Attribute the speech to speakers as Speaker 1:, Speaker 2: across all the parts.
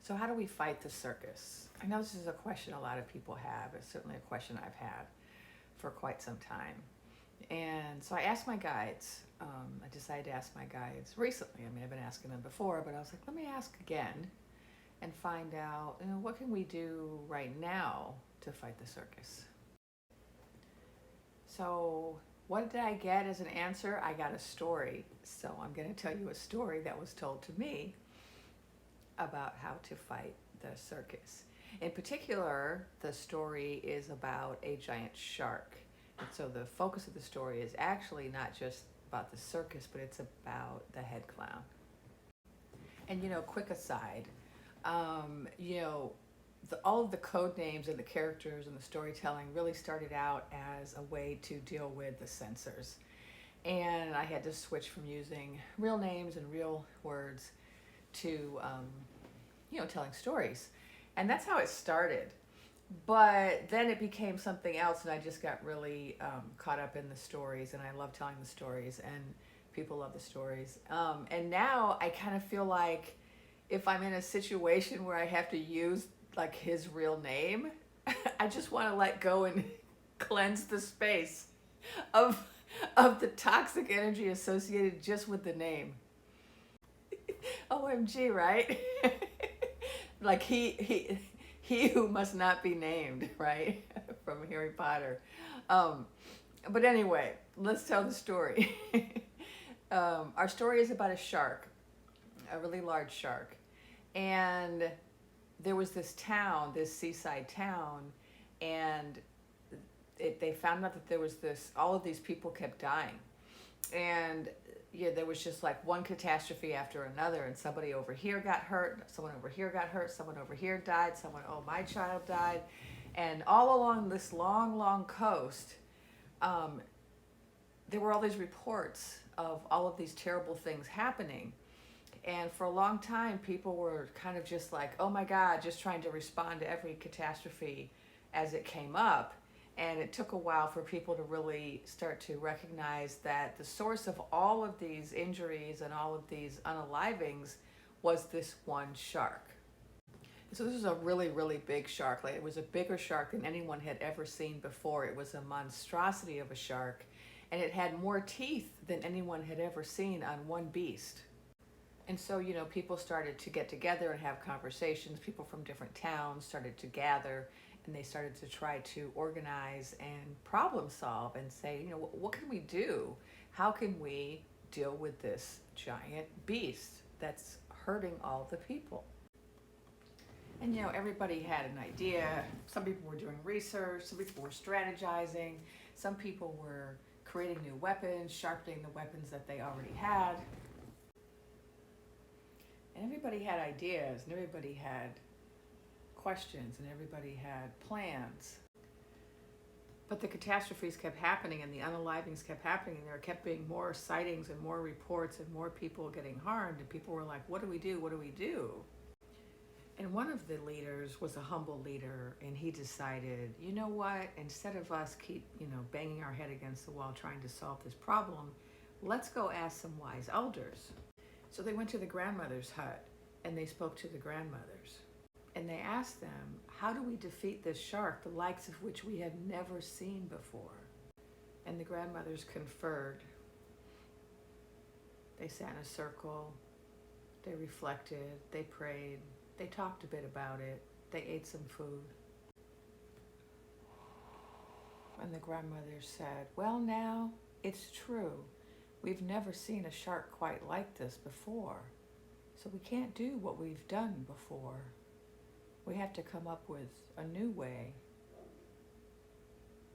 Speaker 1: So how do we fight the circus? I know this is a question a lot of people have. It's certainly a question I've had for quite some time. And so I asked my guides. I decided to ask my guides recently. I mean, I've been asking them before, but I was like, let me ask again and find out, what can we do right now to fight the circus? So what did I get as an answer? I got a story. So I'm going to tell you a story that was told to me about how to fight the circus. In particular, the story is about a giant shark. And so the focus of the story is actually not just about the circus, but it's about the head clown. And quick aside, all of the code names and the characters and the storytelling really started out as a way to deal with the censors. And I had to switch from using real names and real words to, telling stories. And that's how it started. But then it became something else, and I just got really caught up in the stories, and I love telling the stories, and people love the stories. And now I kind of feel like if I'm in a situation where I have to use like his real name, I just want to let go and cleanse the space of the toxic energy associated just with the name. OMG, right? Like he who must not be named, right? From Harry Potter. But anyway, let's tell the story. Our story is about a shark, a really large shark. And there was this town, this seaside town, and they found out that there was all of these people kept dying. And there was just like one catastrophe after another, and somebody over here got hurt, someone over here got hurt, someone over here died, my child died. And all along this long, long coast, there were all these reports of all of these terrible things happening. And for a long time, people were kind of just like, oh my God, just trying to respond to every catastrophe as it came up. And it took a while for people to really start to recognize that the source of all of these injuries and all of these unalivings was this one shark. So this was a really, really big shark. Like, it was a bigger shark than anyone had ever seen before. It was a monstrosity of a shark, and it had more teeth than anyone had ever seen on one beast. And so, people started to get together and have conversations. People from different towns started to gather, and they started to try to organize and problem solve and say, what can we do? How can we deal with this giant beast that's hurting all the people? And, everybody had an idea. Some people were doing research. Some people were strategizing. Some people were creating new weapons, sharpening the weapons that they already had. And everybody had ideas, and everybody had questions, and everybody had plans. But the catastrophes kept happening, and the unalivings kept happening, and there kept being more sightings and more reports and more people getting harmed, and people were like, what do we do? What do we do? And one of the leaders was a humble leader, and he decided, you know what, instead of us keep, banging our head against the wall trying to solve this problem, let's go ask some wise elders. So they went to the grandmother's hut, and they spoke to the grandmothers. And they asked them, how do we defeat this shark, the likes of which we have never seen before? And the grandmothers conferred. They sat in a circle, they reflected, they prayed, they talked a bit about it, they ate some food. And the grandmothers said, well, now, it's true. We've never seen a shark quite like this before. So we can't do what we've done before. We have to come up with a new way,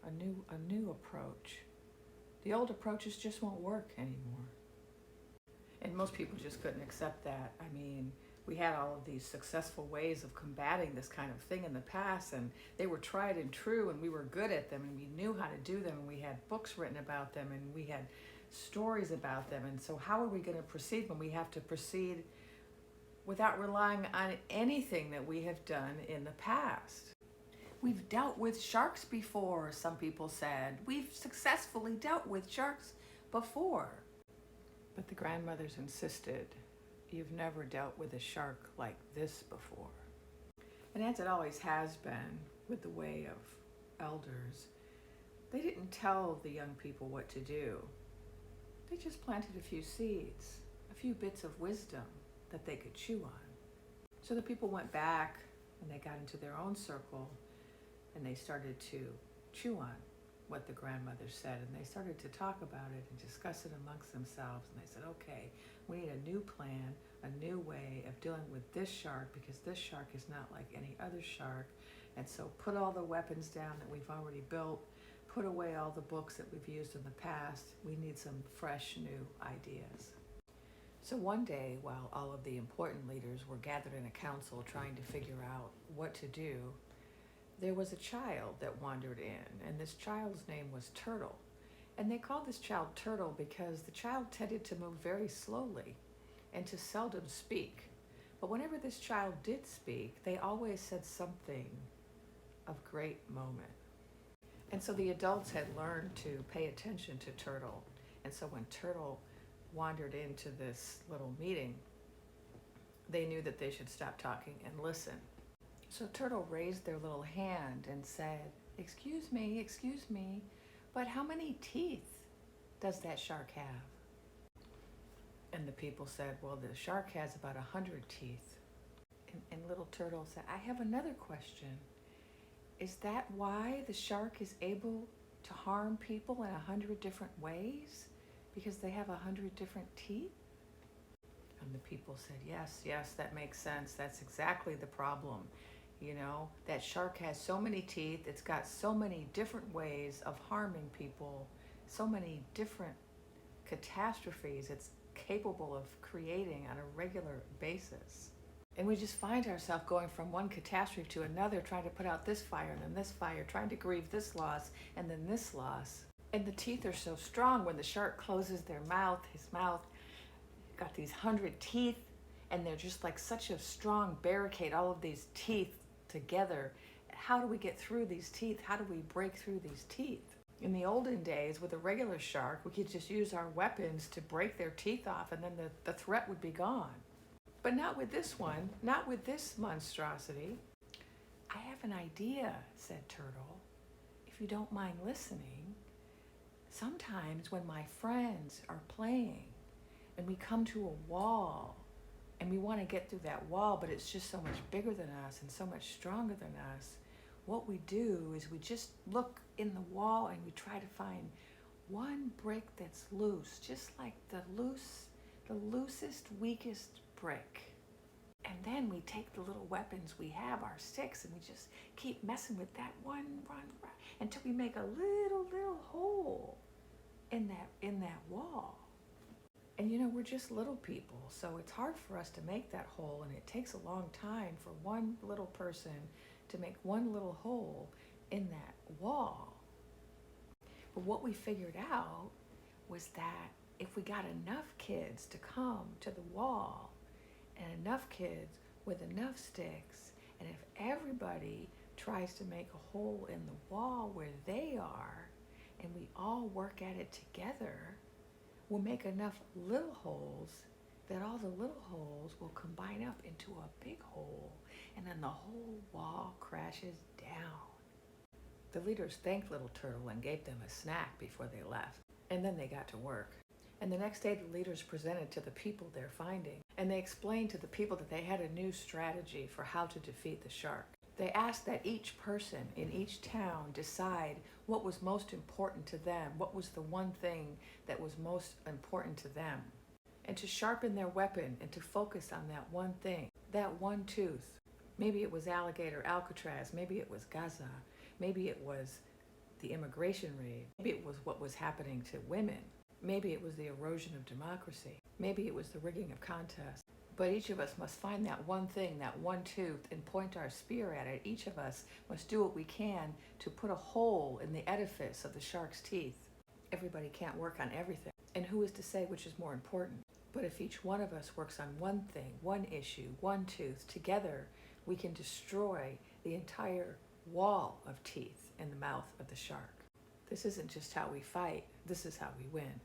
Speaker 1: a new approach. The old approaches just won't work anymore. And most people just couldn't accept that. I mean, we had all of these successful ways of combating this kind of thing in the past, and they were tried and true, and we were good at them, and we knew how to do them, and we had books written about them, and we had stories about them. And so how are we going to proceed when we have to proceed without relying on anything that we have done in the past? We've dealt with sharks before, some people said. We've successfully dealt with sharks before. But the grandmothers insisted, you've never dealt with a shark like this before. And as it always has been with the way of elders, they didn't tell the young people what to do. They just planted a few seeds, a few bits of wisdom that they could chew on. So the people went back and they got into their own circle and they started to chew on what the grandmother said, and they started to talk about it and discuss it amongst themselves, and they said, okay, we need a new plan, a new way of dealing with this shark, because this shark is not like any other shark. And so put all the weapons down that we've already built, put away all the books that we've used in the past. We need some fresh new ideas. So one day, while all of the important leaders were gathered in a council trying to figure out what to do, there was a child that wandered in, and this child's name was Turtle. And they called this child Turtle because the child tended to move very slowly and to seldom speak. But whenever this child did speak, they always said something of great moment. And so the adults had learned to pay attention to Turtle. And so when Turtle wandered into this little meeting, they knew that they should stop talking and listen. So Turtle raised their little hand and said, excuse me, but how many teeth does that shark have? And the people said, well, the shark has about 100 teeth. And little Turtle said, I have another question. Is that why the shark is able to harm people in 100 different ways? Because they have 100 different teeth? And the people said, yes, that makes sense. That's exactly the problem. You know, that shark has so many teeth, it's got so many different ways of harming people, so many different catastrophes it's capable of creating on a regular basis. And we just find ourselves going from one catastrophe to another, trying to put out this fire and then this fire, trying to grieve this loss and then this loss. And the teeth are so strong. When the shark closes their mouth, his mouth got these 100 teeth, and they're just like such a strong barricade, all of these teeth together. How do we get through these teeth? How do we break through these teeth? In the olden days, with a regular shark, we could just use our weapons to break their teeth off, and then the threat would be gone. But not with this one, not with this monstrosity. I have an idea, said Turtle, if you don't mind listening. Sometimes when my friends are playing and we come to a wall and we want to get through that wall, but it's just so much bigger than us and so much stronger than us, what we do is we just look in the wall and we try to find one brick that's loose, just like the loosest, weakest brick. And then we take the little weapons we have, our sticks, and we just keep messing with that one until we make a little hole in that wall. And you know, we're just little people, so it's hard for us to make that hole, and it takes a long time for one little person to make one little hole in that wall. But what we figured out was that if we got enough kids to come to the wall, and enough kids with enough sticks, and if everybody tries to make a hole in the wall where they are, and we all work at it together, we'll make enough little holes that all the little holes will combine up into a big hole, and then the whole wall crashes down. The leaders thanked Little Turtle and gave them a snack before they left, and then they got to work. And the next day the leaders presented to the people their finding, and they explained to the people that they had a new strategy for how to defeat the shark. They asked that each person in each town decide what was most important to them, what was the one thing that was most important to them, and to sharpen their weapon and to focus on that one thing, that one tooth. Maybe it was alligator Alcatraz, maybe it was Gaza, maybe it was the immigration raid, maybe it was what was happening to women. Maybe it was the erosion of democracy. Maybe it was the rigging of contests. But each of us must find that one thing, that one tooth, and point our spear at it. Each of us must do what we can to put a hole in the edifice of the shark's teeth. Everybody can't work on everything. And who is to say which is more important? But if each one of us works on one thing, one issue, one tooth, together we can destroy the entire wall of teeth in the mouth of the shark. This isn't just how we fight, this is how we win.